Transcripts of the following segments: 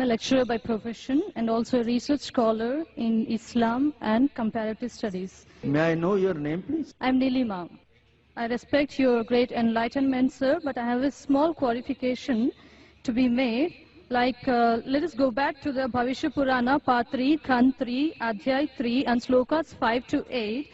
lecturer by profession and also a research scholar in Islam and comparative studies. May I know your name, please? I'm Nilima. I respect your great enlightenment, sir, but I have a small qualification to be made. Like, let us go back to the Bhavishya Purana, Part 3, Khand 3, Adhyay 3, and Slokas 5 to 8.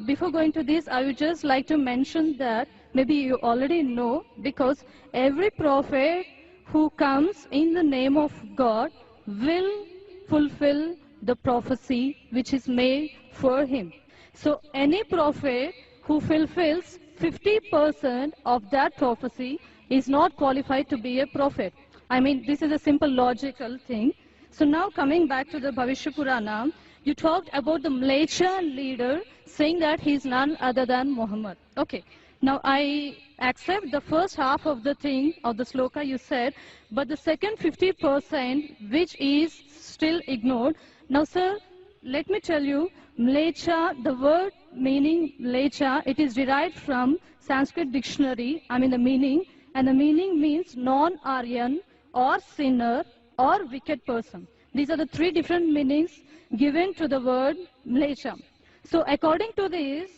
Before going to this, I would just like to mention that maybe you already know, because every prophet who comes in the name of God will fulfill the prophecy which is made for him. So any prophet who fulfills 50% of that prophecy is not qualified to be a prophet. I mean, this is a simple logical thing. So now coming back to the Bhavishya Purana, you talked about the Mleccha leader saying that he is none other than Muhammad. Okay. Now I accept the first half of the thing, of the sloka you said, but the second 50% which is still ignored. Now sir, let me tell you, Mleccha, the word meaning Mleccha, it is derived from Sanskrit dictionary, the meaning, and the meaning means non-Aryan or sinner or wicked person. These are the three different meanings given to the word Mleccha. So according to this,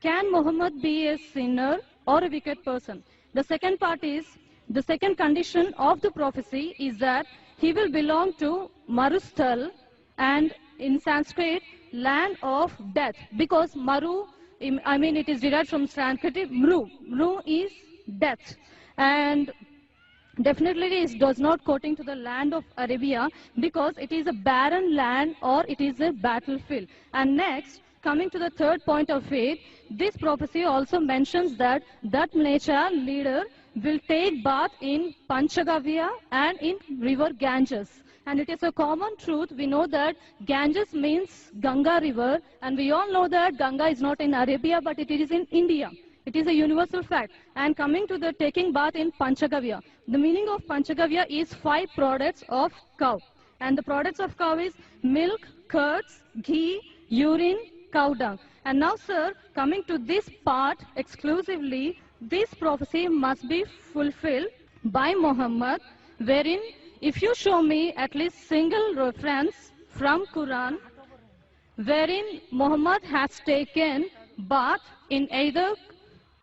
can Muhammad be a sinner or a wicked person? The second part is, the second condition of the prophecy is that he will belong to Marusthal, and in Sanskrit, land of death. Because Maru, it is derived from Sanskrit, Mru. Mru is death. And definitely it does not quoting to the land of Arabia, because it is a barren land or it is a battlefield. And next, coming to the third point of it, this prophecy also mentions that Mleccha leader will take bath in Panchagavya and in river Ganges. And it is a common truth. We know that Ganges means Ganga river, and we all know that Ganga is not in Arabia, but it is in India. It is a universal fact. And coming to the taking bath in Panchagavya, the meaning of Panchagavya is 5 products of cow. And the products of cow is milk, curds, ghee, urine, cow dung. And now sir, coming to this part exclusively, this prophecy must be fulfilled by Muhammad, wherein if you show me at least single reference from Quran, wherein Muhammad has taken bath in either,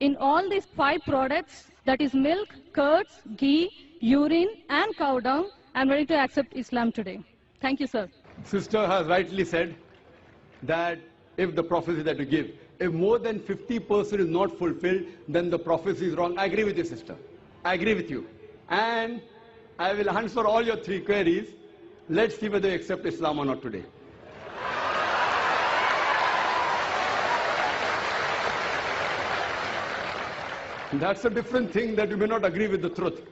in all these 5 products, that is milk, curds, ghee, urine and cow dung, I am ready to accept Islam today. Thank you, sir. Sister has rightly said that if the prophecy that you give, if more than 50% is not fulfilled, then the prophecy is wrong. I agree with you, sister. I agree with you. And I will answer all your 3 queries. Let's see whether you accept Islam or not today. That's a different thing, that you may not agree with the truth.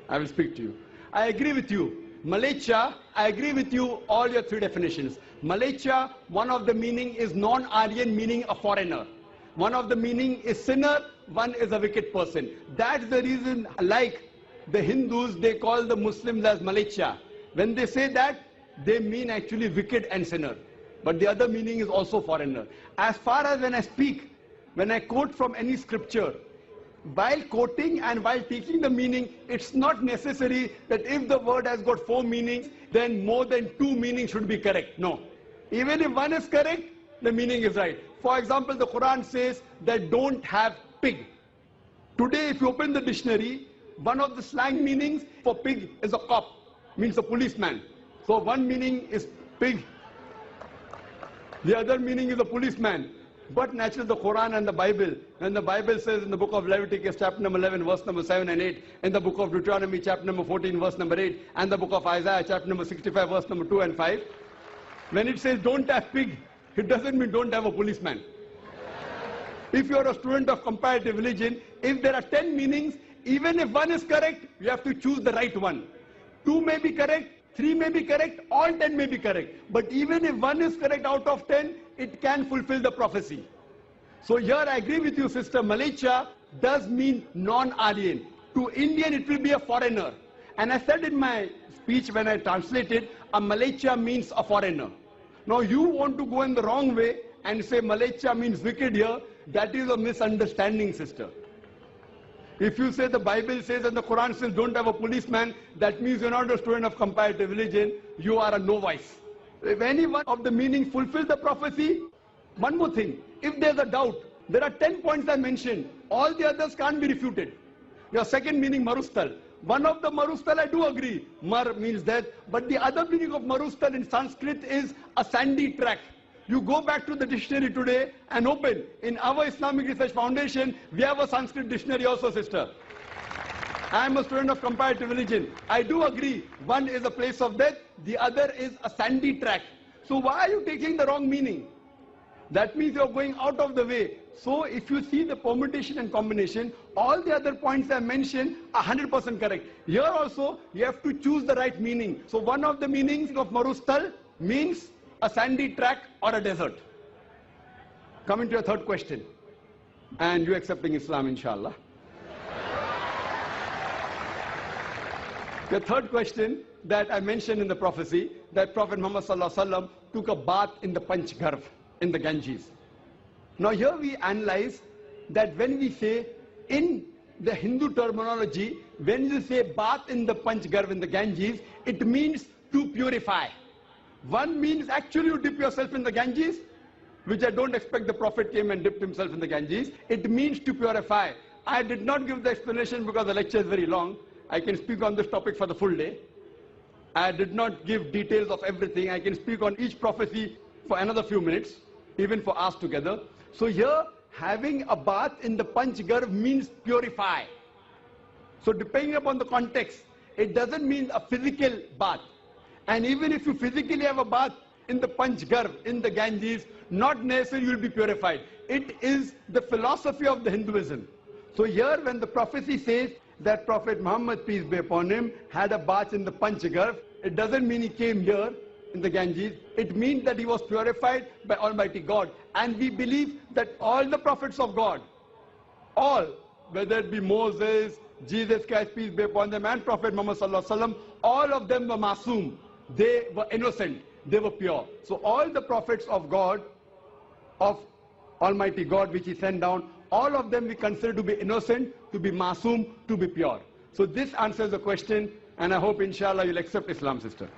I will speak to you. I agree with you. Mleccha, I agree with you, all your 3 definitions. Mleccha, one of the meaning is non-Aryan, meaning a foreigner. One of the meaning is sinner, one is a wicked person. That's the reason, like the Hindus, they call the Muslims as Mleccha. When they say that, they mean actually wicked and sinner. But the other meaning is also foreigner. As far as when I speak, when I quote from any scripture, while quoting and while teaching the meaning, it's not necessary that if the word has got 4 meanings, then more than 2 meanings should be correct. No. Even if one is correct, the meaning is right. For example, the Quran says that don't have pig. Today, if you open the dictionary, one of the slang meanings for pig is a cop, means a policeman. So one meaning is pig, the other meaning is a policeman. But naturally the Quran and the Bible, and the Bible says in the book of Leviticus chapter number 11 verse number 7 and 8, in the book of Deuteronomy chapter number 14 verse number 8, and the book of Isaiah chapter number 65 verse number 2 and 5, when it says don't have pig, it doesn't mean don't have a policeman. If you are a student of comparative religion, if there are 10 meanings, even if one is correct, you have to choose the right one. 2 may be correct, 3 may be correct, all 10 may be correct. But even if one is correct out of 10, it can fulfill the prophecy. So here I agree with you, sister. Mleccha does mean non-Aryan. To Indian, it will be a foreigner. And I said in my speech when I translated, a Mleccha means a foreigner. Now you want to go in the wrong way and say Mleccha means wicked here. That is a misunderstanding, sister. If you say the Bible says and the Quran says don't have a policeman, that means you're not a student of comparative religion, you are a novice. If any one of the meaning fulfills the prophecy, one more thing, if there's a doubt, there are 10 points I mentioned, all the others can't be refuted. Your second meaning, marustal. One of the marustal I do agree, mar means death, but the other meaning of marustal in Sanskrit is a sandy track. You go back to the dictionary today and open. In our Islamic Research Foundation, we have a Sanskrit dictionary also, sister. I am a student of comparative religion. I do agree, one is a place of death, the other is a sandy track. So why are you taking the wrong meaning? That means you are going out of the way. So if you see the permutation and combination, all the other points I mentioned are 100% correct. Here also, you have to choose the right meaning. So one of the meanings of marustal means a sandy track or a desert. Coming to your third question, and you accepting Islam, inshallah. The third question that I mentioned in the prophecy, that Prophet Muhammad sallallahu alaihi wasallam took a bath in the Panchgarh, in the Ganges. Now here we analyze that when we say, in the Hindu terminology, when you say bath in the Panchgarh, in the Ganges, it means to purify. One means actually you dip yourself in the Ganges, which I don't expect the Prophet came and dipped himself in the Ganges. It means to purify. I did not give the explanation because the lecture is very long. I can speak on this topic for the full day. I did not give details of everything. I can speak on each prophecy for another few minutes, even for us together. So here, having a bath in the Panchgarh means purify. So depending upon the context, it doesn't mean a physical bath. And even if you physically have a bath in the Panchgarh, in the Ganges, not necessarily you will be purified. It is the philosophy of the Hinduism. So here when the prophecy says that Prophet Muhammad, peace be upon him, had a bath in the Panchgarh, it doesn't mean he came here in the Ganges. It means that he was purified by Almighty God. And we believe that all the prophets of God, all, whether it be Moses, Jesus Christ, peace be upon them, and Prophet Muhammad sallallahu alaihi wasallam, all of them were masoom. They were innocent. They were pure. So all the prophets of God, of Almighty God, which he sent down, all of them we consider to be innocent, to be masoom, to be pure. So this answers the question, and I hope inshallah you'll accept Islam, sister.